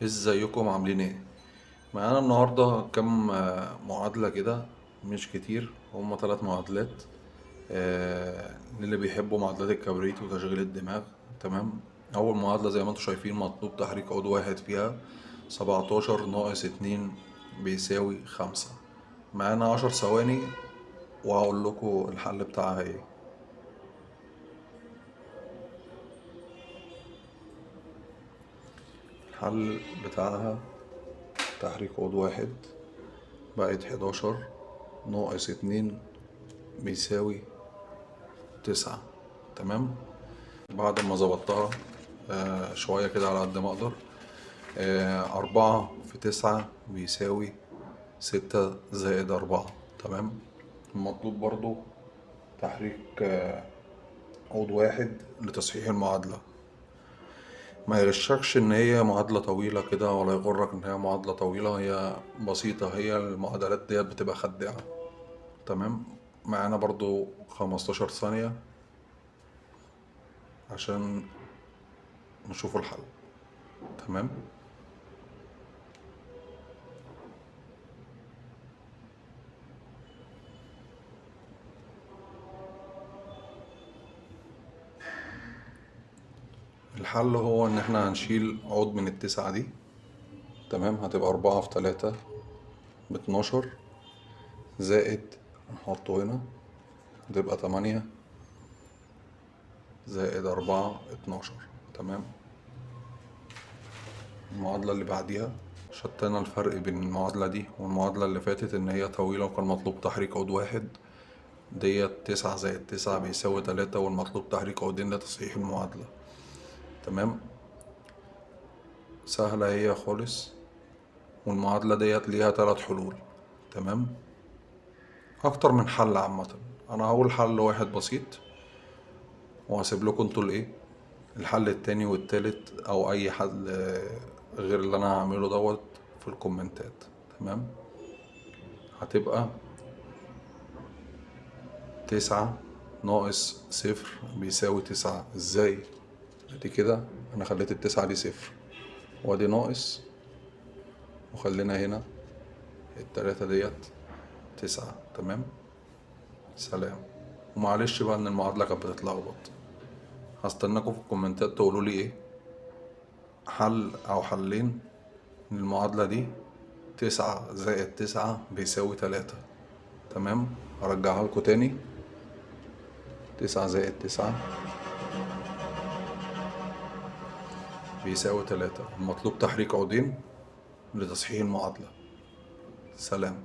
ازيكم عاملين ايه؟ معانا النهاردة كم معادلة كده، مش كتير، هما 3 معادلات. للي بيحبوا معادلات الكبريت وتشغيل الدماغ. تمام. أول معادلة زي ما انتوا شايفين مطلوب تحريك عضو واحد فيها. 17 - 2 بيساوي 5. معانا 10 ثواني وهقول لكم الحل بتاعها ايه. الحل بتاعها تحريك عضو واحد بقت 11 - 2 بيساوي 9. تمام. بعد ما ظبطتها شوية كده على قد ما أقدر. 4 في 9 بيساوي 6 - 4. تمام. المطلوب برضو تحريك عضو واحد لتصحيح المعادلة. ما يغشكش إن هي معادلة طويلة كده، ولا يغرك إن هي معادلة طويلة. هي بسيطة، هي المعادلات ديت بتبقى خداعة. تمام. معانا برضو 15 ثانية عشان نشوف الحل. تمام. الحل هو ان احنا هنشيل عود من ال9 دي. تمام. هتبقى 4 في 3 ب12، زائد نحطه هنا هتبقى 8 - 4 - 12. تمام. المعادلة اللي بعديها شتنا الفرق بين المعادلة دي والمعادلة اللي فاتت ان هي طويلة وكان مطلوب تحريك عود واحد. ديت 9 - 9 بيساوي 3، والمطلوب تحريك عودين لتصحيح المعادلة. تمام. سهلة هي خالص. والمعادلة ديت ليها 3 حلول. تمام. اكتر من حل عامة. انا هقول حل واحد بسيط، وهسيب لكم انتوا الايه الحل التاني والتالت او اي حل غير اللي انا هعمله دوت في الكومنتات. تمام. هتبقى 9 - 0 بيساوي 9. ازاي؟ ادي كده انا خليت ال9 دي 0، وادي ناقص، وخلينا هنا ال3 ديت 9. تمام. سلام. ومعلش بقى ان المعادلة كانت بتتلخبط. هستناكم في الكومنتات تقولوا لي ايه حل او حلين للمعادلة دي. 9 - 9 بيساوي 3. تمام. هرجعها لكم تاني. 9 - 9 بيساوي 3. المطلوب تحريك عودين لتصحيح المعادلة. سلام.